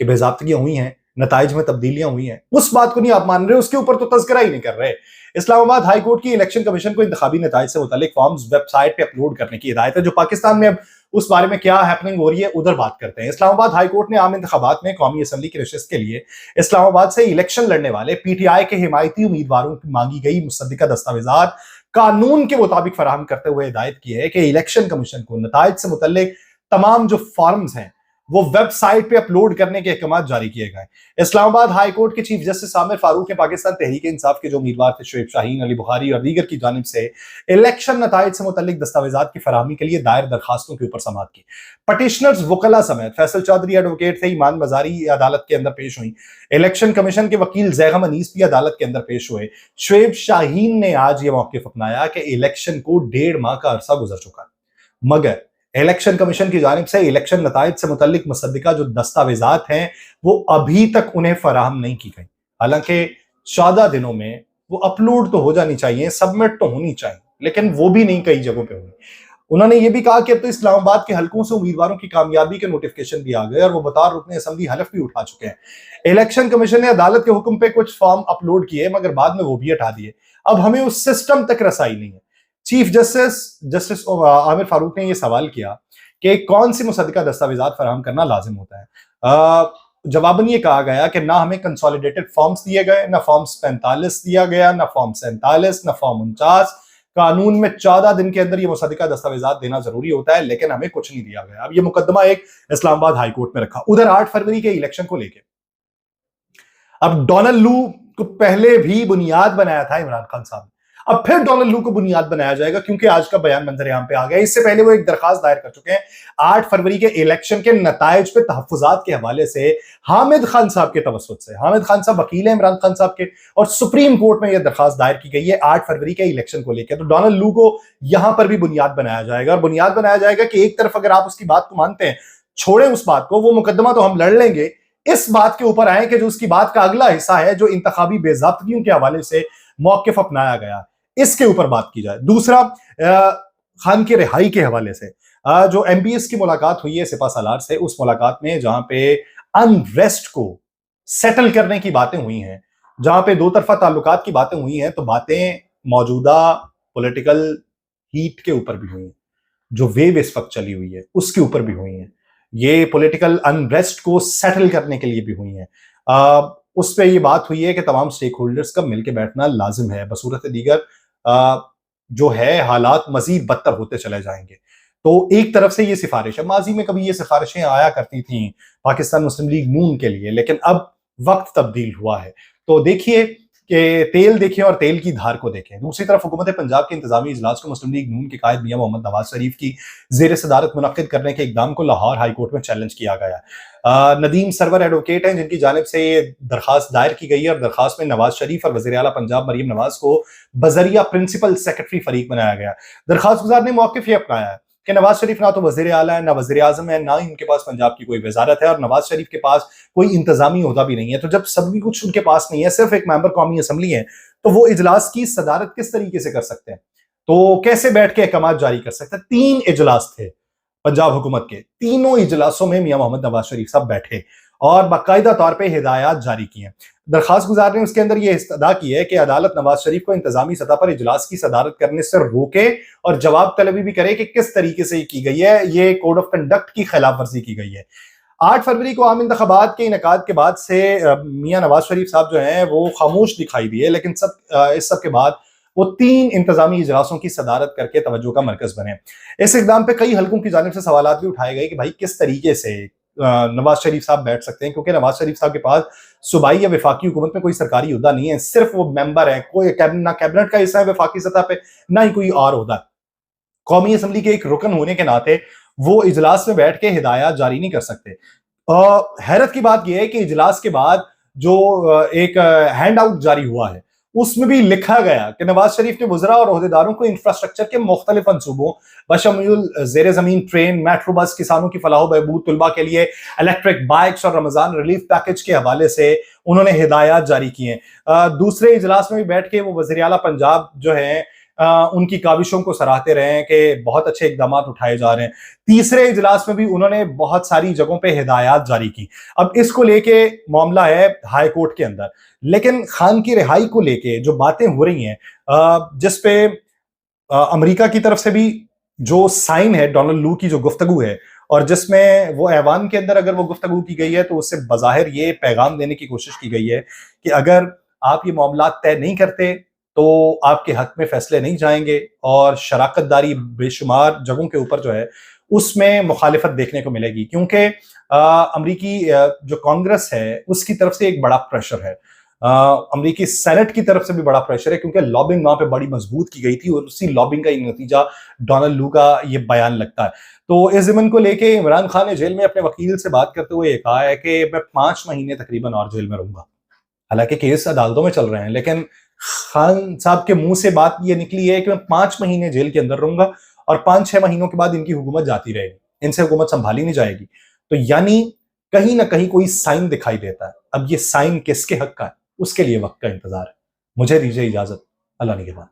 کہ بے ضابطگیاں ہوئی ہیں, نتائج میں تبدیلیاں ہوئی ہیں, اس بات کو نہیں آپ مان رہے, اس کے اوپر تو تذکرہ ہی نہیں کر رہے. اسلام آباد ہائی کورٹ کی الیکشن کمیشن کو انتخابی نتائج سے متعلق فارمز ویب سائٹ پہ اپلوڈ کرنے کی ہدایت ہے. جو پاکستان میں اب اس بارے میں کیا ہیپننگ ہو رہی ہے ادھر بات کرتے ہیں. اسلام آباد ہائی کورٹ نے عام انتخابات میں قومی اسمبلی کی نشست کے لیے اسلام آباد سے الیکشن لڑنے والے پی ٹی آئی کے حمایتی امیدواروں کی مانگی گئی مصدقہ دستاویزات قانون کے مطابق فراہم کرتے ہوئے ہدایت کی ہے کہ الیکشن کمیشن کو نتائج سے متعلق تمام جو فارمز ہیں وہ ویب سائٹ پہ اپلوڈ کرنے کے احکامات جاری کیے گئے. اسلام آباد ہائی کورٹ کے چیف جسٹس عامر فاروق نے پاکستان تحریک انصاف کے جو امیدوار تھے شعیب شاہین, علی بخاری اور دیگر کی جانب سے الیکشن نتائج سے متعلق دستاویزات کی فراہمی کے لیے دائر درخواستوں کے اوپر سماعت کی. پٹیشنرز وکلا سمیت فیصل چودھری ایڈوکیٹ تھے, ایمان مزاری عدالت کے اندر پیش ہوئی. الیکشن کمیشن کے وکیل زیغم انیس بھی عدالت کے اندر پیش ہوئے. شعیب شاہین نے آج یہ موقف اپنایا کہ الیکشن کو 1.5 ماہ کا عرصہ گزر چکا مگر الیکشن کمیشن کی جانب سے الیکشن نتائج سے متعلق مصدقہ جو دستاویزات ہیں وہ ابھی تک انہیں فراہم نہیں کی گئی. حالانکہ 14 دنوں میں وہ اپلوڈ تو ہو جانی چاہیے, سبمٹ تو ہونی چاہیے, لیکن وہ بھی نہیں کئی جگہوں پہ ہوئی. انہوں نے یہ بھی کہا کہ اب تو اسلام آباد کے حلقوں سے امیدواروں کی کامیابی کے نوٹیفکیشن بھی آ گئے اور وہ بطور رکن اسمبلی حلف بھی اٹھا چکے ہیں. الیکشن کمیشن نے عدالت کے حکم پہ کچھ فارم اپلوڈ کیے مگر بعد میں وہ بھی ہٹا دیے. اب ہمیں اس سسٹم تک رسائی نہیں ہے. چیف جسٹس عامر فاروق نے یہ سوال کیا کہ کون سی مصدقہ دستاویزات فراہم کرنا لازم ہوتا ہے. جواباً یہ کہا گیا کہ نہ ہمیں کنسولیڈیٹڈ فارمز دیے گئے, نہ فارمز 45 دیا گیا, نہ فارم 47, نہ فارم 49. قانون میں 14 دن کے اندر یہ مصدقہ دستاویزات دینا ضروری ہوتا ہے, لیکن ہمیں کچھ نہیں دیا گیا. اب یہ مقدمہ ایک اسلام آباد ہائی کورٹ میں رکھا. ادھر 8 فروری کے الیکشن کو لے کے اب ڈونلڈ لو کو پہلے بھی بنیاد بنایا تھا عمران خان صاحب نے, اب پھر ڈونلڈ لو کو بنیاد بنایا جائے گا کیونکہ آج کا بیان منظر عام پہ آ گیا. اس سے پہلے وہ ایک درخواست دائر کر چکے ہیں 8 فروری کے الیکشن کے نتائج پہ تحفظات کے حوالے سے حامد خان صاحب کے توسط سے. حامد خان صاحب وکیل ہیں عمران خان صاحب کے اور سپریم کورٹ میں یہ درخواست دائر کی گئی ہے 8 فروری کے الیکشن کو لے کے. تو ڈونلڈ لو کو یہاں پر بھی بنیاد بنایا جائے گا, اور بنیاد بنایا جائے گا کہ ایک طرف اگر آپ اس کی بات کو مانتے ہیں, چھوڑیں اس بات کو, وہ مقدمہ تو ہم لڑ لیں گے, اس بات کے اوپر آئیں کہ جو اس کی بات کا اگلا حصہ ہے جو انتخابی بے ضابطگیوں کے حوالے سے موقف اپنایا گیا, اس کے اوپر بات کی جائے. دوسرا خان کی رہائی کے حوالے سے جو ایم بی ایس کی ملاقات ہوئی ہے سپاہ سالار سے, اس ملاقات میں جہاں پہ انریسٹ کو سیٹل کرنے کی باتیں ہوئی ہیں, جہاں پہ دو طرفہ تعلقات کی باتیں ہوئی ہیں, تو باتیں موجودہ پولیٹیکل ہیٹ کے اوپر بھی ہوئی ہیں, جو ویو اس وقت چلی ہوئی ہے اس کے اوپر بھی ہوئی ہیں, یہ پولیٹیکل انریسٹ کو سیٹل کرنے کے لیے بھی ہوئی ہیں. اس پہ یہ بات ہوئی ہے کہ تمام سٹیک ہولڈرز کا مل کے بیٹھنا لازم ہے, بصورت دیگر جو ہے حالات مزید بدتر ہوتے چلے جائیں گے. تو ایک طرف سے یہ سفارش ہے, ماضی میں کبھی یہ سفارشیں آیا کرتی تھیں پاکستان مسلم لیگ نون کے لیے, لیکن اب وقت تبدیل ہوا ہے. تو دیکھیے کہ تیل دیکھیں اور تیل کی دھار کو دیکھیں. دوسری طرف حکومت پنجاب کے انتظامی اجلاس کو مسلم لیگ نون کے قائد میاں محمد نواز شریف کی زیر صدارت منعقد کرنے کے اقدام کو لاہور ہائی کورٹ میں چیلنج کیا گیا. ندیم سرور ایڈوکیٹ ہیں جن کی جانب سے یہ درخواست دائر کی گئی ہے, اور درخواست میں نواز شریف اور وزیر اعلیٰ پنجاب مریم نواز کو بذریعہ پرنسپل سیکرٹری فریق بنایا گیا. درخواست گزار نے موقف یہ اپنایا ہے کہ نواز شریف نہ تو وزیر اعلیٰ ہے, نہ وزیر اعظم ہے, نہ ہی ان کے پاس پنجاب کی کوئی وزارت ہے, اور نواز شریف کے پاس کوئی انتظامی عہدہ بھی نہیں ہے. تو جب سب کچھ ان کے پاس نہیں ہے, صرف ایک ممبر قومی اسمبلی ہے, تو وہ اجلاس کی صدارت کس طریقے سے کر سکتے ہیں, تو کیسے بیٹھ کے احکامات جاری کر سکتے ہیں؟ 3 اجلاس تھے پنجاب حکومت کے, تینوں اجلاسوں میں میاں محمد نواز شریف صاحب بیٹھے اور باقاعدہ طور پہ ہدایات جاری کی ہیں. درخواست گزار نے اس کے اندر یہ استدعا کی ہے کہ عدالت نواز شریف کو انتظامی سطح پر اجلاس کی صدارت کرنے سے روکے اور جواب طلبی بھی کرے کہ کس طریقے سے یہ کی گئی ہے, یہ کوڈ آف کنڈکٹ کی خلاف ورزی کی گئی ہے. 8 فروری کو عام انتخابات کے انعقاد کے بعد سے میاں نواز شریف صاحب جو ہیں وہ خاموش دکھائی دیے, لیکن اس سب کے بعد وہ 3 انتظامی اجلاسوں کی صدارت کر کے توجہ کا مرکز بنے. اس اقدام پہ کئی حلقوں کی جانب سے سوالات بھی اٹھائے گئے کہ بھائی کس طریقے سے نواز شریف صاحب بیٹھ سکتے ہیں, کیونکہ نواز شریف صاحب کے پاس صوبائی یا وفاقی حکومت میں کوئی سرکاری عہدہ نہیں ہے, صرف وہ ممبر ہے, کوئی نہ کیبنٹ کا حصہ ہے وفاقی سطح پہ, نہ ہی کوئی اور عہدہ. قومی اسمبلی کے ایک رکن ہونے کے ناطے وہ اجلاس میں بیٹھ کے ہدایات جاری نہیں کر سکتے. حیرت کی بات یہ ہے کہ اجلاس کے بعد جو ایک ہینڈ آؤٹ جاری ہوا ہے اس میں بھی لکھا گیا کہ نواز شریف نے وزراء اور عہدیداروں کو انفراسٹرکچر کے مختلف منصوبوں بشمول زیر زمین ٹرین, میٹرو بس, کسانوں کی فلاح و بہبود, طلباء کے لیے الیکٹرک بائکس اور رمضان ریلیف پیکج کے حوالے سے انہوں نے ہدایات جاری کی ہیں. دوسرے اجلاس میں بھی بیٹھ کے وہ وزیر اعلیٰ پنجاب جو ہیں ان کی کاوشوں کو سراہتے رہے ہیں کہ بہت اچھے اقدامات اٹھائے جا رہے ہیں. تیسرے اجلاس میں بھی انہوں نے بہت ساری جگہوں پہ ہدایات جاری کی. اب اس کو لے کے معاملہ ہے ہائی کورٹ کے اندر. لیکن خان کی رہائی کو لے کے جو باتیں ہو رہی ہیں، جس پہ امریکہ کی طرف سے بھی جو سائن ہے ڈونلڈ لو کی جو گفتگو ہے، اور جس میں وہ ایوان کے اندر اگر وہ گفتگو کی گئی ہے تو اس سے بظاہر یہ پیغام دینے کی کوشش کی گئی ہے کہ اگر آپ یہ معاملات طے نہیں کرتے تو آپ کے حق میں فیصلے نہیں جائیں گے، اور شراکت داری بے شمار جگہوں کے اوپر جو ہے اس میں مخالفت دیکھنے کو ملے گی، کیونکہ امریکی جو کانگریس ہے اس کی طرف سے ایک بڑا پریشر ہے، امریکی سینٹ کی طرف سے بھی بڑا پریشر ہے، کیونکہ لابنگ وہاں پہ بڑی مضبوط کی گئی تھی اور اسی لابنگ کا یہ نتیجہ ڈونلڈ لو کا یہ بیان لگتا ہے. تو اس ضمن کو لے کے عمران خان نے جیل میں اپنے وکیل سے بات کرتے ہوئے یہ کہا ہے کہ میں 5 مہینے تقریباً اور جیل میں رہوں گا. حالانکہ کیس عدالتوں میں چل رہے ہیں، لیکن خان صاحب کے منہ سے بات یہ نکلی ہے کہ میں 5 مہینے جیل کے اندر رہوں گا اور 5-6 مہینوں کے بعد ان کی حکومت جاتی رہے گی، ان سے حکومت سنبھالی نہیں جائے گی. تو یعنی کہیں نہ کہیں کوئی سائن دکھائی دیتا ہے. اب یہ سائن کس کے حق کا ہے اس کے لیے وقت کا انتظار ہے. مجھے دیجیے اجازت. اللہ نگہبان.